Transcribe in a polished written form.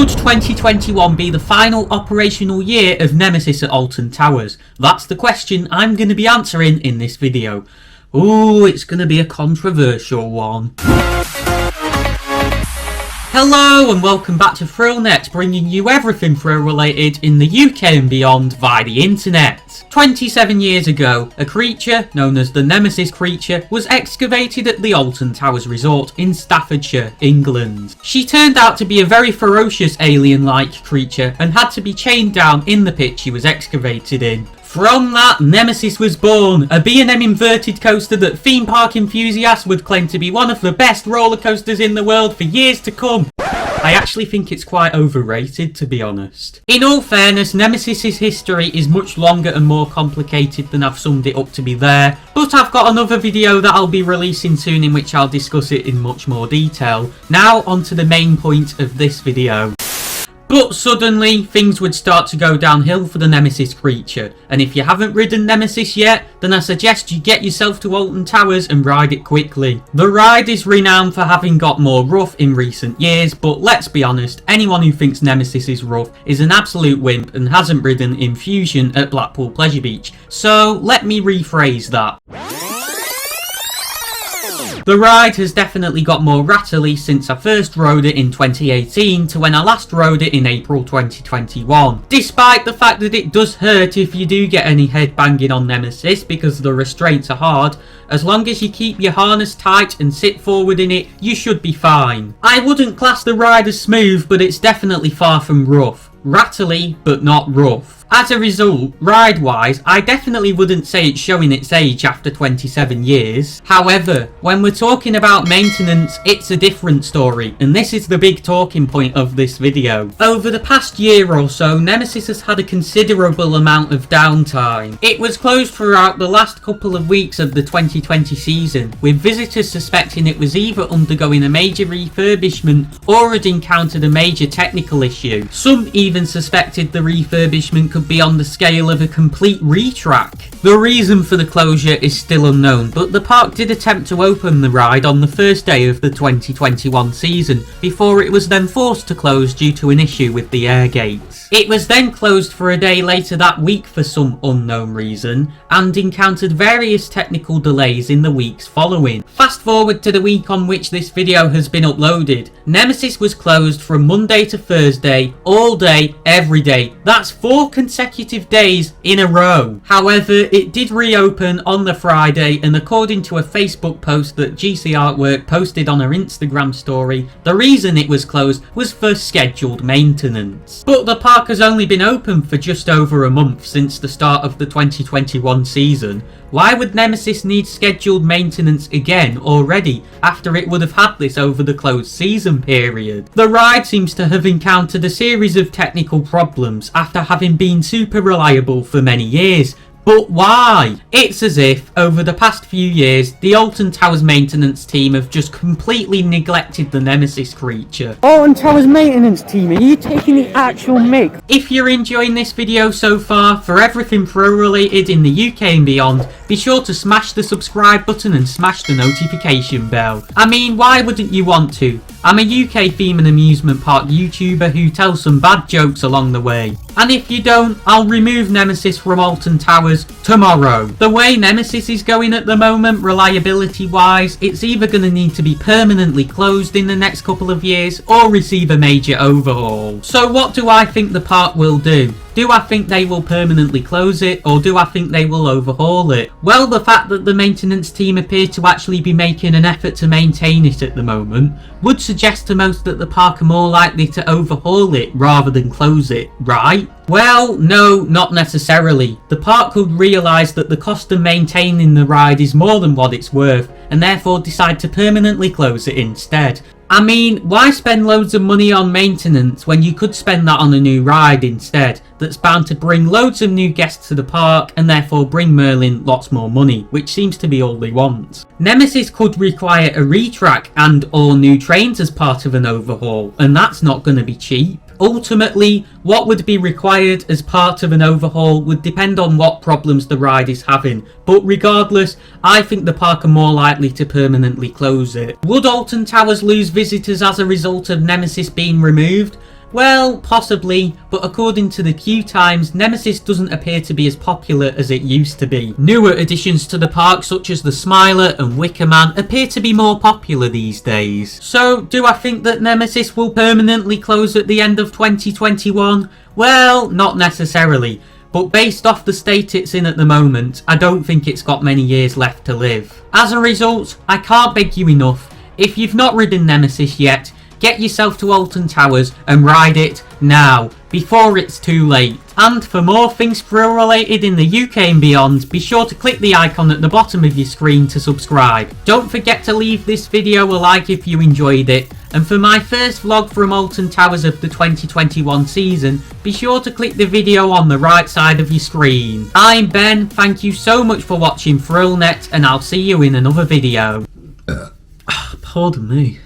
Could 2021 be the final operational year of Nemesis at Alton Towers? That's the question I'm going to be answering in this video. Ooh, it's going to be a controversial one. Hello and welcome back to ThrillNet, bringing you everything thrill related in the UK and beyond via the internet. 27 years ago, a creature known as the Nemesis creature was excavated at the Alton Towers Resort in Staffordshire, England. She turned out to be a very ferocious alien-like creature and had to be chained down in the pit she was excavated in. From that, Nemesis was born, a B&M Inverted Coaster that theme park enthusiasts would claim to be one of the best roller coasters in the world for years to come. I actually think it's quite overrated, to be honest. In all fairness, Nemesis's history is much longer and more complicated than I've summed it up to be there, but I've got another video that I'll be releasing soon in which I'll discuss it in much more detail. Now onto the main point of this video. But suddenly, things would start to go downhill for the Nemesis creature, and if you haven't ridden Nemesis yet, then I suggest you get yourself to Alton Towers and ride it quickly. The ride is renowned for having got more rough in recent years, but let's be honest, anyone who thinks Nemesis is rough is an absolute wimp and hasn't ridden Infusion at Blackpool Pleasure Beach, so let me rephrase that. The ride has definitely got more rattly since I first rode it in 2018 to when I last rode it in April 2021. Despite the fact that it does hurt if you do get any head banging on Nemesis because the restraints are hard, as long as you keep your harness tight and sit forward in it, you should be fine. I wouldn't class the ride as smooth, but it's definitely far from rough. Rattly, but not rough. As a result, ride-wise, I definitely wouldn't say it's showing its age after 27 years. However, when we're talking about maintenance, it's a different story, and this is the big talking point of this video. Over the past year or so, Nemesis has had a considerable amount of downtime. It was closed throughout the last couple of weeks of the 2020 season, with visitors suspecting it was either undergoing a major refurbishment or had encountered a major technical issue. Some even suspected the refurbishment could be on the scale of a complete retrack. The reason for the closure is still unknown, but the park did attempt to open the ride on the first day of the 2021 season, before it was then forced to close due to an issue with the air gates. It was then closed for a day later that week for some unknown reason, and encountered various technical delays in the weeks following. Fast forward to the week on which this video has been uploaded. Nemesis was closed from Monday to Thursday, all day, every day. That's 4 consecutive days in a row. However, it did reopen on the Friday, and according to a Facebook post that GC Artwork posted on her Instagram story, the reason it was closed was for scheduled maintenance. But the park has only been open for just over a month since the start of the 2021 season. Why would Nemesis need scheduled maintenance again already after it would have had this over the closed season period? The ride seems to have encountered a series of technical problems after having been super reliable for many years. But why? It's as if, over the past few years, the Alton Towers maintenance team have just completely neglected the Nemesis creature. Alton Towers maintenance team, are you taking the actual mic? If you're enjoying this video so far, for everything thrill related in the UK and beyond, be sure to smash the subscribe button and smash the notification bell. I mean, why wouldn't you want to? I'm a UK theme and amusement park YouTuber who tells some bad jokes along the way. And if you don't, I'll remove Nemesis from Alton Towers tomorrow. The way Nemesis is going at the moment, reliability wise, it's either going to need to be permanently closed in the next couple of years or receive a major overhaul. So what do I think the park will do? Do I think they will permanently close it, or do I think they will overhaul it? Well, the fact that the maintenance team appear to actually be making an effort to maintain it at the moment would suggest to most that the park are more likely to overhaul it rather than close it, right? Well, no, not necessarily. The park could realise that the cost of maintaining the ride is more than what it's worth, and therefore decide to permanently close it instead. I mean, why spend loads of money on maintenance when you could spend that on a new ride instead, that's bound to bring loads of new guests to the park and therefore bring Merlin lots more money, which seems to be all they want. Nemesis could require a retrack and or new trains as part of an overhaul, and that's not going to be cheap. Ultimately, what would be required as part of an overhaul would depend on what problems the ride is having, but regardless, I think the park are more likely to permanently close it. Would Alton Towers lose visitors as a result of Nemesis being removed? Well, possibly, but according to the queue times, Nemesis doesn't appear to be as popular as it used to be. Newer additions to the park such as the Smiler and Wicker Man appear to be more popular these days. So, do I think that Nemesis will permanently close at the end of 2021? Well, not necessarily, but based off the state it's in at the moment, I don't think it's got many years left to live. As a result, I can't beg you enough, if you've not ridden Nemesis yet, get yourself to Alton Towers and ride it now, before it's too late. And for more things thrill related in the UK and beyond, be sure to click the icon at the bottom of your screen to subscribe. Don't forget to leave this video a like if you enjoyed it, and for my first vlog from Alton Towers of the 2021 season, be sure to click the video on the right side of your screen. I'm Ben, thank you so much for watching ThrillNet, and I'll see you in another video. Pardon me.